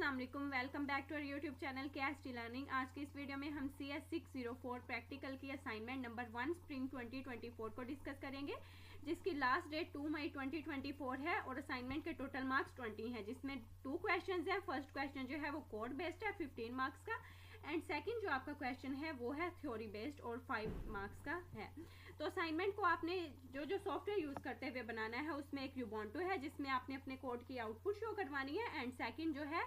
अस्सलाम वालेकुम, welcome back to our YouTube channel KST learning. आज की इस वीडियो में हम CS 604 प्रैक्टिकल की असाइनमेंट नंबर 1 स्प्रिंग 2024 को डिस्कस करेंगे, जिसकी लास्ट डेट 2 मई 2024 है और असाइनमेंट के टोटल मार्क्स 20 हैं, जिसमें 2 क्वेश्चन है। फर्स्ट क्वेश्चन जो है वो कोड बेस्ड है 15 मार्क्स का, एंड सेकंड जो आपका क्वेश्चन है वो है थ्योरी बेस्ड और 5 मार्क्स का है। तो असाइनमेंट को आपने जो सॉफ्टवेयर यूज करते हुए बनाना है उसमें एक यूबोंटू है जिसमें आपने अपने कोड की आउटपुट शो करवानी है, एंड सेकंड जो है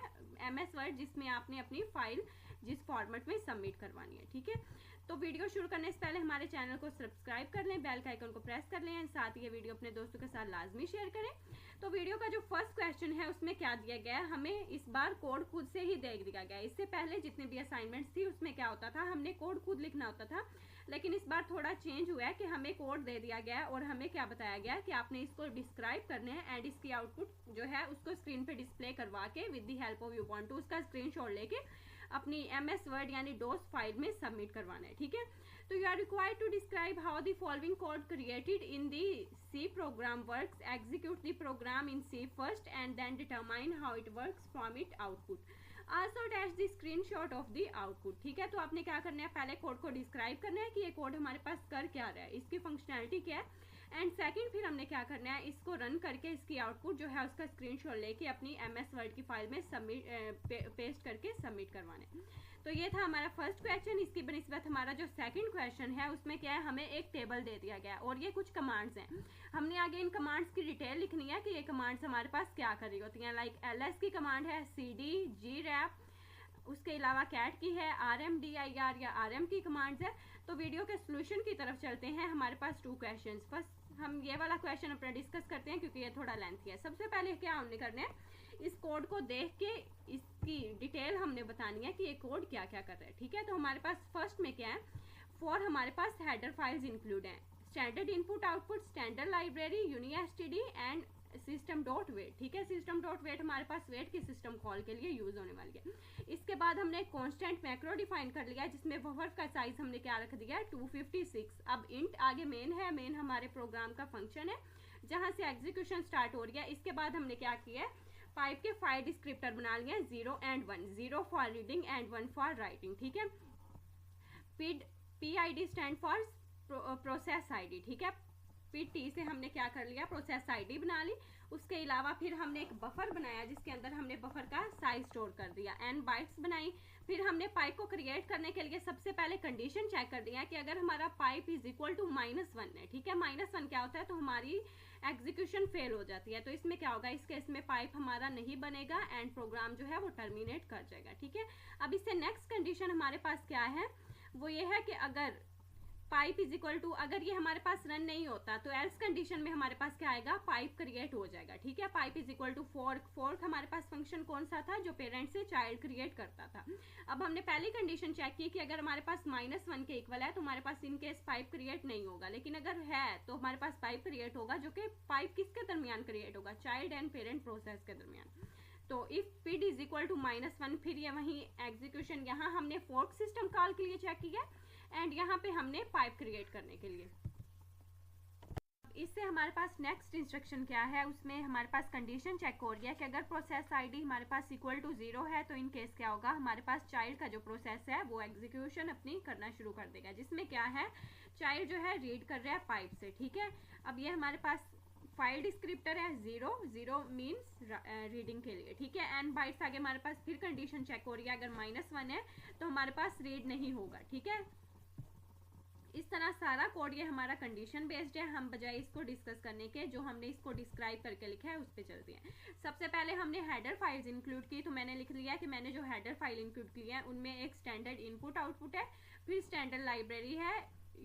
MS वर्ड जिसमें आपने अपनी फाइल जिस फॉर्मेट में सबमिट करवानी है। ठीक है, तो वीडियो शुरू करने से पहले हमारे चैनल को सब्सक्राइब कर लें, बेल का आइकन को प्रेस कर लें, एंड साथ ही ये वीडियो अपने दोस्तों के साथ लाजमी शेयर करें। तो वीडियो का जो फर्स्ट क्वेश्चन है उसमें क्या दिया गया है, हमें इस बार कोड खुद से ही दे दिया गया है। इससे पहले जितने भी असाइनमेंट्स थी उसमें क्या होता था, हमने कोड खुद लिखना होता था, लेकिन इस बार थोड़ा चेंज हुआ है कि हमें कोड दे दिया गया है और हमें क्या बताया गया है कि आपने इसको डिस्क्राइब करना है एंड इसकी आउटपुट जो है उसको स्क्रीन पे डिस्प्ले करवा के with the help of Ubuntu उसका स्क्रीनशॉट लेके अपनी MS वर्ड यानी डॉस फाइल में सबमिट करवाना है। ठीक है, तो you are required to describe how the following code created in the C program works, execute the program in C first and then determine how it works from it output, also attach the screenshot of the output. ठीक है, तो आपने क्या करना है, पहले code को describe करना है कि ये कोड हमारे पास कर क्या रहा है, इसकी फंक्शनैलिटी क्या है, एंड सेकंड फिर हमने क्या करना है, इसको रन करके इसकी आउटपुट जो है उसका स्क्रीनशॉट लेके अपनी MS वर्ड की फाइल में सबमिट पेस्ट करके सबमिट करवाना है। तो ये था हमारा फर्स्ट क्वेश्चन। इसकी बनिस्बत हमारा जो सेकंड क्वेश्चन है उसमें क्या है, हमें एक टेबल दे दिया गया और ये कुछ कमांड्स हैं। हमने आगे इन कमांड्स की डिटेल लिखनी है कि ये कमांड्स हमारे पास क्या कर रही होती हैं। लाइक LS की कमांड है, CD, grep, उसके अलावा कैट की है, RMDIR या RM की कमांड्स है। तो वीडियो के सोल्यूशन की तरफ चलते हैं। हमारे पास 2 क्वेश्चंस, फर्स्ट हम ये वाला क्वेश्चन अपना डिस्कस करते हैं क्योंकि ये थोड़ा लेंथी है। सबसे पहले क्या हमने करना है, इस कोड को देख के इसकी डिटेल हमने बतानी है कि ये कोड क्या क्या कर रहा है। ठीक है, तो हमारे पास फर्स्ट में क्या है, फॉर हमारे पास हेडर फाइल्स इंक्लूड है, standard input output, standard library, UniSTD and system dot wait. ठीक है, सिस्टम डॉट वेट हमारे पास वेट की सिस्टम कॉल के लिए यूज होने वाली है। इसके बाद हमने कांस्टेंट मैक्रो डिफाइन कर लिया है जिसमें बफर का साइज हमने क्या रख दिया है, 256। अब इंट आगे मेन है, मेन हमारे प्रोग्राम का फंक्शन है जहां से एग्जीक्यूशन स्टार्ट हो रही है। इसके बाद हमने क्या किया है, पाइप के 5 डिस्क्रिप्टर बना लिए हैं, 0 and 1, 0 for reading and 1 for writing. ठीक है, PID stand for process ID। ठीक है, फिर T से हमने क्या कर लिया, प्रोसेस ID बना ली। उसके अलावा फिर हमने एक बफर बनाया जिसके अंदर हमने बफर का साइज स्टोर कर दिया, N बाइट्स बनाई। फिर हमने पाइप को क्रिएट करने के लिए सबसे पहले कंडीशन चेक कर दिया कि अगर हमारा पाइप इज इक्वल टू -1 है। ठीक है, -1 क्या होता है, तो हमारी एग्जीक्यूशन फेल हो जाती है। तो इसमें क्या होगा, इस केस में पाइप हमारा नहीं बनेगा एंड प्रोग्राम जो है वो टर्मिनेट कर जाएगा। ठीक है, अब इससे नेक्स्ट कंडीशन हमारे पास क्या है, वो ये है कि अगर पाइप इज इक्वल टू, अगर ये हमारे पास रन नहीं होता तो एल्स कंडीशन में हमारे पास क्या आएगा, पाइप क्रिएट हो जाएगा। ठीक है, pipe is equal to fork. Fork हमारे पास फंक्शन कौन सा था, जो पेरेंट से चाइल्ड क्रिएट करता था। अब हमने पहली कंडीशन चेक की कि अगर हमारे पास -1 के इक्वल है तो हमारे पास इन केस पाइप क्रिएट नहीं होगा, लेकिन अगर है तो हमारे पास पाइप क्रिएट होगा, जो कि पाइप किसके दरमियान क्रिएट होगा, चाइल्ड एंड पेरेंट प्रोसेस के दरमियान। तो if PID is equal to -1, फिर ये वही एग्जीक्यूशन, यहाँ हमने फोर्क सिस्टम कॉल के लिए चेक किया एंड यहाँ पे हमने पाइप क्रिएट करने के लिए। इससे हमारे पास नेक्स्ट इंस्ट्रक्शन क्या है, उसमें हमारे पास कंडीशन चेक हो रही है कि अगर प्रोसेस ID हमारे पास इक्वल टू 0 है तो इन केस क्या होगा, हमारे पास चाइल्ड का जो प्रोसेस है वो एग्जीक्यूशन अपनी करना शुरू कर देगा, जिसमें क्या है, चाइल्ड जो है रीड कर रहा है पाइप से। ठीक है, अब ये हमारे पास फाइल डिस्क्रिप्टर है 0, 0 मीन्स रीडिंग के लिए। ठीक है, N बाइट्स आगे हमारे पास फिर कंडीशन चेक हो रही है, अगर -1 है तो हमारे पास रीड नहीं होगा। ठीक है, इस तरह सारा कोड ये हमारा कंडीशन बेस्ड है। हम बजाय इसको डिस्कस करने के जो हमने इसको डिस्क्राइब करके लिखा है उस पर चलते हैं। सबसे पहले हमने हेडर फाइल्स इंक्लूड की, तो मैंने लिख लिया कि मैंने जो हेडर फाइल इंक्लूड की है उनमें एक स्टैंडर्ड इनपुट आउटपुट है, फिर स्टैंडर्ड लाइब्रेरी है,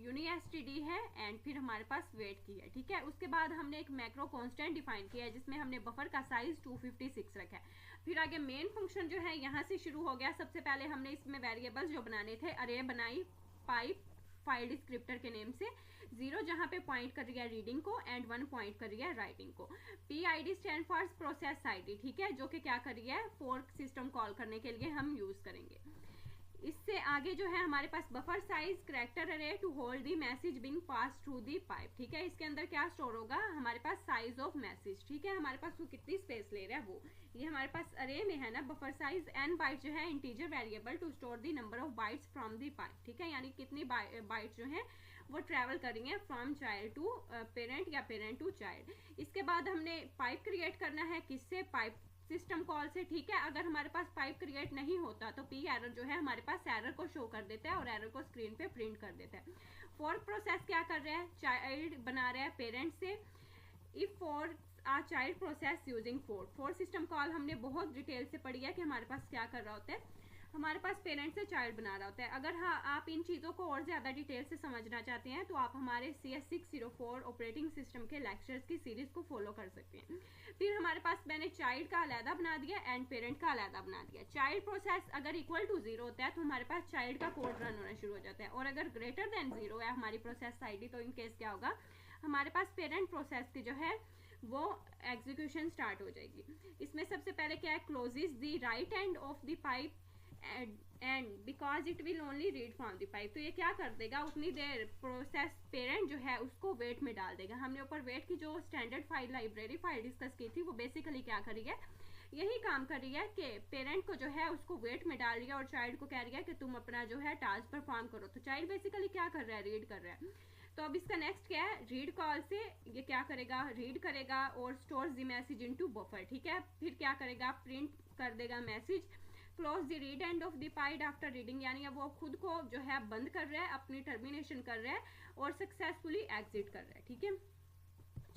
UniSTD है एंड फिर हमारे पास वेट की है। ठीक है, उसके बाद हमने एक मैक्रो कांस्टेंट डिफाइन किया है जिसमें हमने बफर का साइज 256 रखा है। फिर आगे मेन फंक्शन जो है यहाँ से शुरू हो गया। सबसे पहले हमने इसमें वेरिएबल्स जो बनाने थे, अरे बनाई, पाइप फाइल डिस्क्रिप्टर के नेम से, 0 जहां पे पॉइंट कर रही है रीडिंग को एंड 1 पॉइंट कर रही है राइटिंग को। PID stand for process ID। ठीक है, जो कि क्या कर रही है, फोर्क सिस्टम कॉल करने के लिए हम यूज करेंगे। इससे आगे जो है हमारे पास buffer size character array to hold the message being passed through the pipe, ठीक है। इसके अंदर क्या स्टोर होगा, हमारे पास साइज ऑफ मैसेज, ठीक है। हमारे पास वो कितनी स्पेस ले रहा है वो, ये हमारे पास अरे में है ना, बफर साइज n बाइट जो है integer variable to store the number of bytes from the pipe, ठीक है। यानी कितनी बाइट्स जो है वो ट्रैवल करेंगे फ्रॉम चाइल्ड टू पेरेंट या पेरेंट टू चाइल्ड। इसके बाद हमने पाइप क्रिएट करना है किससे, पाइप सिस्टम कॉल से, ठीक है। अगर हमारे पास पाइप क्रिएट नहीं होता तो पी एरर जो है हमारे पास एरर को शो कर देता है और एरर को स्क्रीन पे प्रिंट कर देता है। फोर्क प्रोसेस क्या कर रहा है, चाइल्ड बना रहा है पेरेंट से। If for uh child process using fork system call हमने बहुत डिटेल से पढ़ी है कि हमारे पास क्या कर रहा होता है, हमारे पास पेरेंट से चाइल्ड बना रहा होता है। अगर हाँ आप इन चीज़ों को और ज़्यादा डिटेल से समझना चाहते हैं तो आप हमारे CS604 ऑपरेटिंग सिस्टम के लेक्चर्स की सीरीज को फॉलो कर सकते हैं। फिर हमारे पास मैंने चाइल्ड का अलहदा बना दिया एंड पेरेंट का अलहदा बना दिया। चाइल्ड प्रोसेस अगर इक्वल टू 0 होता है तो हमारे पास चाइल्ड का कोड रन होना शुरू हो जाता है, और अगर ग्रेटर देन 0 है हमारी प्रोसेस ID तो इन केस क्या होगा, हमारे पास पेरेंट प्रोसेस की जो है वो एग्जीक्यूशन स्टार्ट हो जाएगी। इसमें सबसे पहले क्या है, closes the write end of the pipe and because it will only read from the pipe. तो ये क्या कर देगा, उतनी देर प्रोसेस पेरेंट जो है उसको वेट में डाल देगा। हमने ऊपर वेट की जो standard file library file discuss की थी वो बेसिकली क्या कर रही है, यही काम कर रही है कि पेरेंट को जो है उसको वेट में डाल रही है और चाइल्ड को कह रही है कि तुम अपना जो है टास्क परफॉर्म करो। तो चाइल्ड बेसिकली क्या कर रहा है, रीड कर रहा है। तो अब इसका नेक्स्ट क्या है, रीड कॉल से ये क्या करेगा, रीड करेगा और store the message into buffer, ठीक है। फिर क्या करेगा, प्रिंट कर देगा message. Close the read and of the pipe after reading, यानी अब वो खुद को जो है बंद कर रहा है, अपनी टर्मिनेशन कर रहा है और सक्सेसफुली एग्जिट कर रहा है, ठीक है।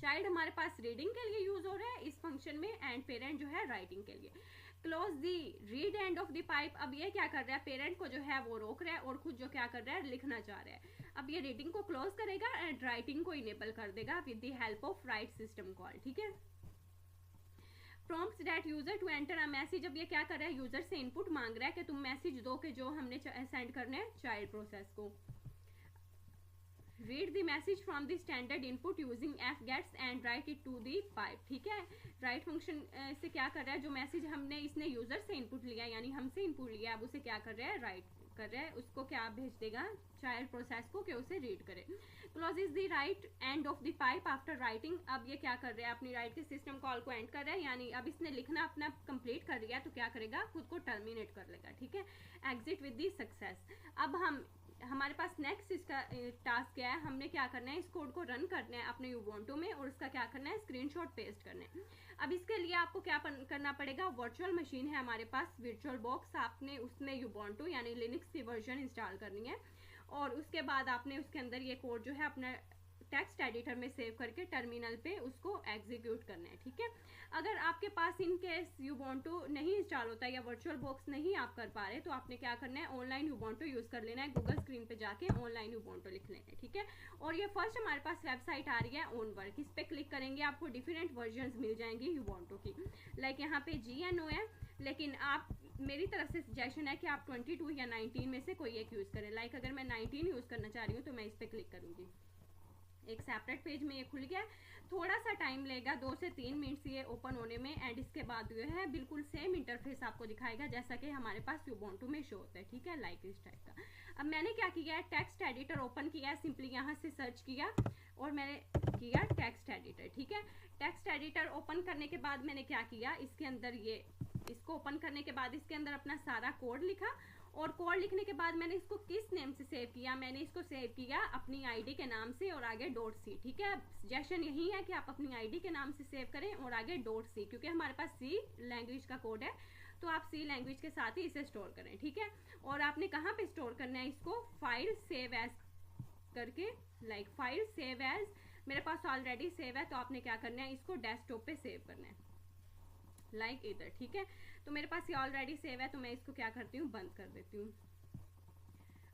चाइल्ड हमारे पास रीडिंग के लिए यूज हो रहा है इस फंक्शन में एंड पेरेंट जो है राइटिंग के लिए। Close the read and of the pipe, अब ये क्या कर रहा है, पेरेंट को जो है वो रोक रहा है और खुद जो क्या कर रहा है, लिखना चाह रहा है। अब ये रीडिंग को क्लोज करेगा एंड राइटिंग को इनेबल कर देगा with the help of write system call, ठीक है। Prompts that user to enter a message, अब ये क्या कर रहा है, यूजर से इनपुट मांग रहा है कि तुम मैसेज दो के जो हमने सेंड करना है चाइल्ड प्रोसेस को। Read the message from the standard input using fgets and write it to the pipe, ठीक है। राइट फंक्शन से क्या कर रहा है, जो मैसेज हमने इसने यूजर से इनपुट लिया यानी हमसे इनपुट लिया, अब उसे क्या कर रहा है, राइट कर रहा है, उसको क्या भेज देगा चाइल्ड प्रोसेस को कि उसे रीड करे। Closes the write end of the pipe after writing, अब ये क्या कर रहा है, अपनी राइट के सिस्टम कॉल को एंड कर रहा है, यानी अब इसने लिखना अपना कंप्लीट कर लिया तो क्या करेगा, खुद को टर्मिनेट कर लेगा, ठीक है। Exit with the success. अब हमारे पास नेक्स्ट इसका टास्क क्या है, हमने क्या करना है, इस कोड को रन करना है अपने यूबोंटो में और उसका क्या करना है, स्क्रीनशॉट पेस्ट करना है। अब इसके लिए आपको क्या करना पड़ेगा, वर्चुअल मशीन है हमारे पास वर्चुअल बॉक्स, आपने उसमें यूबोंटो यानी लिनक्स की वर्जन इंस्टॉल करनी है और उसके बाद आपने उसके अंदर ये कोड जो है अपना टेक्स्ट एडिटर में सेव करके टर्मिनल पे उसको एग्जीक्यूट करना है, ठीक है। अगर आपके पास इन केस यूबोंटो नहीं इंस्टॉल होता या वर्चुअल बॉक्स नहीं आप कर पा रहे तो आपने क्या करना है, ऑनलाइन यूबोंटो यूज़ कर लेना है, गूगल स्क्रीन पे जाके ऑनलाइन यूबोंटो लिख लेना है, ठीक है। और ये फर्स्ट हमारे पास वेबसाइट आ रही है OnWork, इस पर क्लिक करेंगे आपको डिफरेंट वर्जन्स मिल जाएंगी यूबोंटो की, लाइक यहाँ पे GNO है, लेकिन आप मेरी तरफ से सजेशन है कि आप 22 या 19 में से कोई एक यूज़ करें। लाइक अगर मैं 19 यूज़ करना चाह रही हूँ तो मैं इस पर क्लिक करूँगी, एक सेपरेट पेज में ये खुल गया। थोड़ा सा टाइम लेगा, 2 से 3 मिनट ये ओपन होने में एंड इसके बाद जो है बिल्कुल सेम इंटरफेस आपको दिखाएगा जैसा कि हमारे पास यूबोंटो में शो होता है, ठीक है, लाइक इस टाइप का। अब मैंने क्या किया है, टेक्स्ट एडिटर ओपन किया है, सिंपली यहाँ से सर्च किया और मैंने किया टेक्स्ट एडिटर, ठीक है। टेक्स्ट एडिटर ओपन करने के बाद मैंने क्या किया, इसके अंदर ये इसको ओपन करने के बाद इसके अंदर अपना सारा कोड लिखा और कोड लिखने के बाद मैंने इसको किस नेम से सेव किया, मैंने इसको सेव किया अपनी आईडी के नाम से और आगे .c, ठीक है। सजेशन यही है कि आप अपनी आईडी के नाम से सेव करें और आगे .c, क्योंकि हमारे पास C लैंग्वेज का कोड है तो आप C लैंग्वेज के साथ ही इसे स्टोर करें, ठीक है। और आपने कहाँ पे स्टोर करना है इसको, फाइल सेव एज करके, लाइक फाइल सेव एज मेरे पास ऑलरेडी सेव है तो आपने क्या करना है, इसको डेस्कटॉप पे सेव करना है, लाइक इधर, ठीक है। तो मेरे पास ये ऑलरेडी सेव है तो मैं इसको क्या करती हूँ, बंद कर देती हूँ।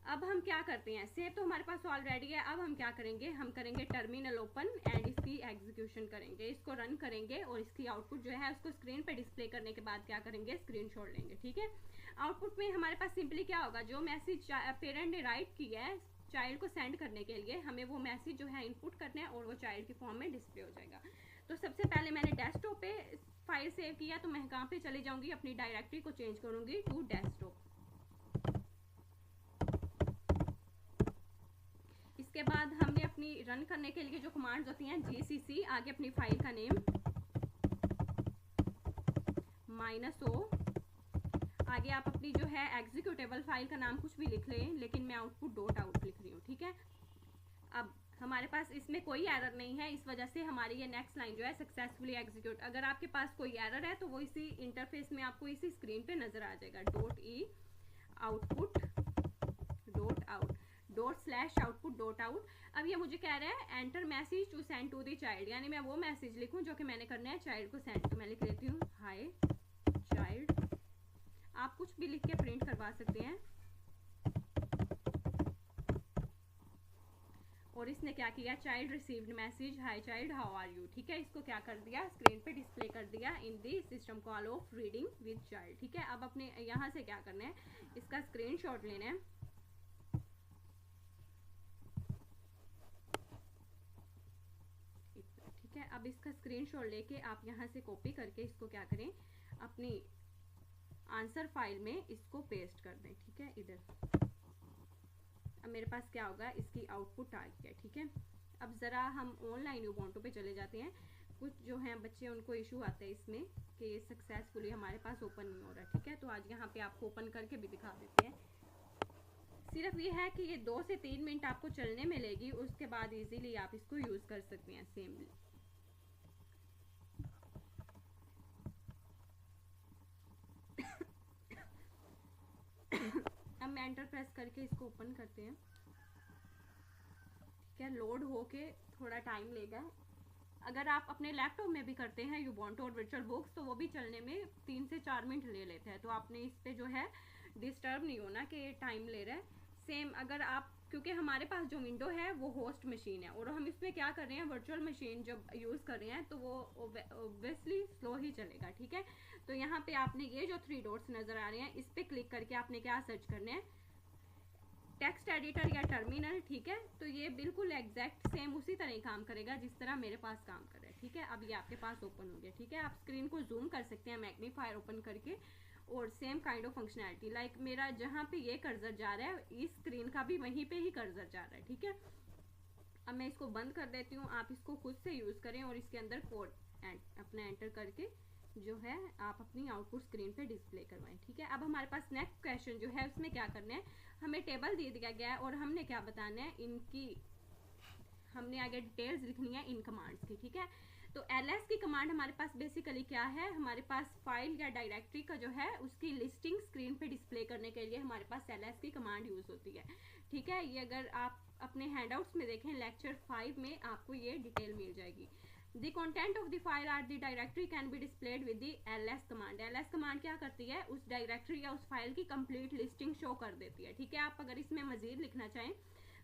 अब हम क्या करते हैं, सेव तो हमारे पास ऑलरेडी है, अब हम क्या करेंगे, हम करेंगे टर्मिनल ओपन एंड इसकी एग्जीक्यूशन करेंगे, इसको रन करेंगे और इसकी आउटपुट जो है उसको स्क्रीन पे डिस्प्ले करने के बाद क्या करेंगे, स्क्रीनशॉट लेंगे, ठीक है। आउटपुट में हमारे पास सिंपली क्या होगा, जो मैसेज पेरेंट ने राइट किया है चाइल्ड को सेंड करने के लिए हमें वो मैसेज जो है इनपुट करना है और वो चाइल्ड की फॉर्म में डिस्प्ले हो जाएगा। तो सबसे पहले मैंने डेस्कटॉप पे फाइल सेव किया तो मैं कहाँ पे चली जाऊँगी, अपनी डायरेक्टरी को चेंज करूँगी टू डेस्कटॉप, उसके बाद हमने अपनी रन करने के लिए जो कमांड्स होती हैं GCC, आगे अपनी फाइल का नेम -o, आगे आप अपनी जो है एग्जीक्यूटेबल फाइल का नाम कुछ भी लिख लें, लेकिन मैं output.out लिख रही हूँ, ठीक है। अब हमारे पास इसमें कोई एरर नहीं है, इस वजह से हमारी ये नेक्स्ट लाइन जो है सक्सेसफुली एग्जीक्यूट। अगर आपके पास कोई एरर है तो वो इसी इंटरफेस में आपको इसी स्क्रीन पे नजर आ जाएगा, .e output.out/output.out। अब ये मुझे कह रहा है enter message to send to the child, यानी मैं वो मैसेज लिखूं जो कि मैंने करना है चाइल्ड को सेंड। तो मैं लिख देती हूँ हाय चाइल्ड। आप कुछ भी लिख के प्रिंट करवा सकते हैं। और इसने क्या किया, child received message hi child how are you, ठीक है। इसको क्या कर दिया, स्क्रीन पे डिस्प्ले कर दिया in the system call of reading with child, ठीक है। अब अपने यहाँ से क्या करना है, इसका स्क्रीनशॉट लेना है, ठीक है। अब इसका स्क्रीनशॉट लेके आप यहाँ से कॉपी करके इसको क्या करें, अपनी आंसर फाइल में इसको पेस्ट कर दें, ठीक है, इधर। अब मेरे पास क्या होगा, इसकी आउटपुट आ गई है, ठीक है। अब ज़रा हम ऑनलाइन उबुंटू पे चले जाते हैं। कुछ जो हैं बच्चे उनको इशू आता है इसमें कि ये सक्सेसफुली हमारे पास ओपन नहीं हो रहा, ठीक है। तो आज यहाँ पे आपको ओपन करके भी दिखा देते हैं। सिर्फ ये है कि ये 2 से 3 मिनट आपको चलने में लेगी, उसके बाद इजीली आप इसको यूज़ कर सकते हैं सेमली। अब मैं एंटर प्रेस करके इसको ओपन करते हैं, ठीक है। लोड होके थोड़ा टाइम लेगा। अगर आप अपने लैपटॉप में भी करते हैं उबुंटू और वर्चुअल बुक्स तो वो भी चलने में 3 से 4 मिनट ले लेते हैं। तो आपने इस पे जो है डिस्टर्ब नहीं होना कि टाइम ले रहा है। सेम अगर आप, क्योंकि हमारे पास जो विंडो है वो होस्ट मशीन है और हम इसमें क्या कर रहे हैं, वर्चुअल मशीन जब यूज़ कर रहे हैं तो वो ऑब्वियसली स्लो ही चलेगा, ठीक है। तो यहाँ पे आपने ये जो 3 डॉट्स नज़र आ रहे हैं इस पर क्लिक करके आपने क्या सर्च करना है, टेक्स्ट एडिटर या टर्मिनल, ठीक है। तो ये बिल्कुल एग्जैक्ट सेम उसी तरह ही काम करेगा जिस तरह मेरे पास काम कर रहा है, ठीक है। अब ये आपके पास ओपन हो गया, ठीक है। आप स्क्रीन को जूम कर सकते हैं मैग्नीफायर ओपन करके, और same kind of functionality like मेरा जहाँ पे ये कर्सर जा रहा है इस स्क्रीन का भी वहीं पे ही कर्सर जा रहा है, ठीक है। अब मैं इसको बंद कर देती हूँ, आप इसको खुद से यूज़ करें और इसके अंदर कोड अपना एंटर करके जो है आप अपनी आउटपुट स्क्रीन पे डिस्प्ले करवाएं, ठीक है। अब हमारे पास नेक्स्ट क्वेश्चन जो है उसमें क्या करना है, हमें टेबल दे दिया गया है और हमने क्या बताना है, इनकी हमने आगे डिटेल्स लिखनी है इन कमांड्स की, ठीक है। तो ls की कमांड हमारे पास बेसिकली क्या है, हमारे पास फाइल या डायरेक्टरी का जो है उसकी लिस्टिंग स्क्रीन पे डिस्प्ले करने के लिए हमारे पास ls की कमांड यूज़ होती है, ठीक है। ये अगर आप अपने हैंडआउट्स में देखें लेक्चर 5 में आपको ये डिटेल मिल जाएगी। The content of the file or the directory can be displayed with the ls command। ls command क्या करती है, उस डायरेक्टरी या उस फाइल की कंप्लीट लिस्टिंग शो कर देती है, ठीक है। आप अगर इसमें मजीद लिखना चाहें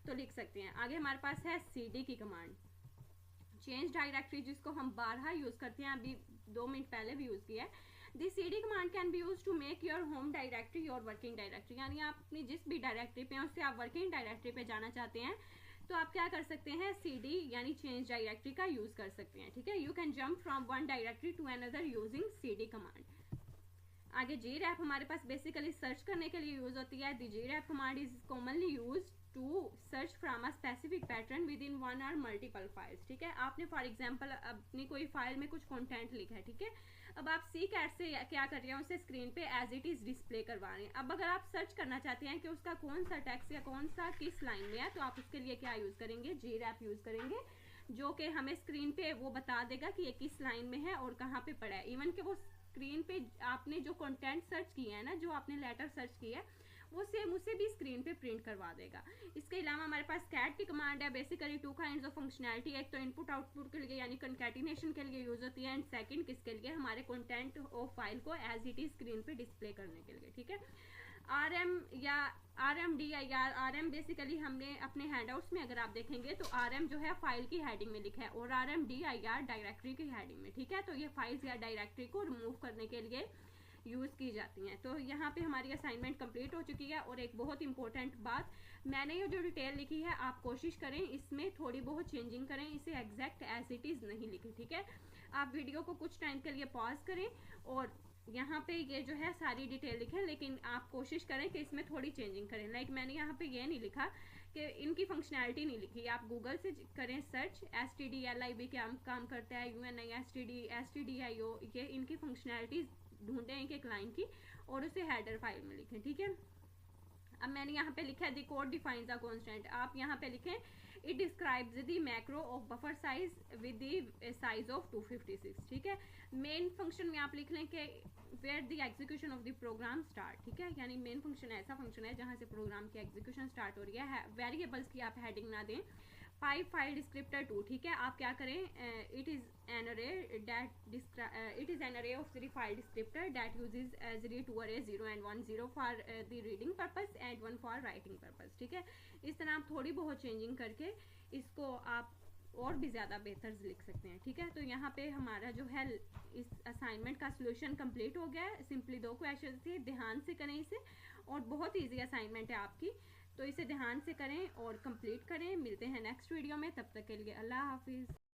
तो लिख सकते हैं। आगे हमारे पास है cd की कमांड, चेंज डायरेक्टरी, जिसको हम बारहा यूज़ करते हैं, अभी 2 मिनट पहले भी यूज़ किया है। This cd command can be use to make your home directory or working directory, यानी आप अपनी जिस भी डायरेक्टरी पे हैं उससे आप वर्किंग डायरेक्टरी पे जाना चाहते हैं तो आप क्या कर सकते हैं, cd यानी चेंज डायरेक्टरी का यूज़ कर सकते हैं, ठीक है। You can jump from one directory to another using cd command. आगे grep हमारे पास बेसिकली सर्च करने के लिए यूज़ होती है। The grep command is commonly use to search from a specific pattern with in one or multiple files, ठीक है। आपने फॉर एग्जांपल अपनी कोई फाइल में कुछ कंटेंट लिखा है, ठीक है। अब आप सी कैट से क्या कर रहे हैं, उसे स्क्रीन पे एज इट इज़ डिस्प्ले करवा रहे हैं। अब अगर आप सर्च करना चाहते हैं कि उसका कौन सा टेक्स्ट या कौन सा किस लाइन में है तो आप उसके लिए क्या यूज़ करेंगे, grep यूज़ करेंगे, जो कि हमें स्क्रीन पे वो बता देगा कि ये किस लाइन में है और कहाँ पे पड़ा है। इवन कि वो स्क्रीन पे आपने जो कंटेंट सर्च किया है ना, जो आपने लेटर सर्च किया है वो सेम उसे भी स्क्रीन पे प्रिंट करवा देगा। इसके अलावा हमारे पास कैट की कमांड है, बेसिकली 2 काइंड्स ऑफ फंक्शनैलिटी, एक तो इनपुट आउटपुट के लिए यानी कंकैटिनेशन के लिए यूज होती है, एंड सेकंड किसके लिए, हमारे कंटेंट ऑफ फाइल को एज इट इज स्क्रीन पे डिस्प्ले करने के लिए, ठीक है। rm या rmd या rm बेसिकली हमने अपने हैंडआउट्स में अगर आप देखेंगे तो rm जो है फाइल की हेडिंग में लिखा है और rmdir डायरेक्टरी की हेडिंग में, ठीक है। तो ये फाइल्स या डायरेक्टरी को रिमूव करने के लिए यूज़ की जाती हैं। तो यहाँ पे हमारी असाइनमेंट कंप्लीट हो चुकी है। और एक बहुत इंपॉर्टेंट बात, मैंने ये जो डिटेल लिखी है आप कोशिश करें इसमें थोड़ी बहुत चेंजिंग करें, इसे एग्जैक्ट एज इट इज़ नहीं लिखें, ठीक है। आप वीडियो को कुछ टाइम के लिए पॉज करें और यहाँ पे ये जो है सारी डिटेल लिखें, लेकिन आप कोशिश करें कि इसमें थोड़ी चेंजिंग करें। लाइक मैंने यहाँ पे ये नहीं लिखा कि इनकी फंक्शनैलिटी नहीं लिखी, आप गूगल से करें सर्च, STDLIB क्या काम करता है, UNISTD STDIO, ये इनकी फंक्शनैलिटीज़ ढूंढें एक एक लाइन की और उसे हेडर फाइल में लिखें, ठीक है। अब मैंने यहाँ पे लिखा है the code defines the constant, आप यहाँ पे लिखें it describes the macro of buffer size with the size of 256, ठीक है। मेन फंक्शन में आप लिख लें कि where the execution of the program start, ठीक है, यानी मेन फंक्शन ऐसा फंक्शन है जहाँ से प्रोग्राम की एग्जीक्यूशन स्टार्ट हो रही है। वेरिएबल्स की आप हेडिंग ना दें। पाइप फाइल डिस्क्रिप्टर 2, ठीक है, आप क्या करें, इट इज़ एन अरे of the file descriptor that uses as the two arrays 0 and 1, 0 for the reading purpose and 1 for writing purpose, ठीक है। इस तरह आप थोड़ी बहुत चेंजिंग करके इसको आप और भी ज़्यादा बेहतर लिख सकते हैं, ठीक है। तो यहाँ पे हमारा जो है इस असाइनमेंट का सोल्यूशन कंप्लीट हो गया है। सिंपली 2 क्वेश्चन थे, ध्यान से करें इसे, और बहुत ईजी असाइनमेंट है आपकी, तो इसे ध्यान से करें और कंप्लीट करें। मिलते हैं नेक्स्ट वीडियो में, तब तक के लिए अल्लाह हाफिज़।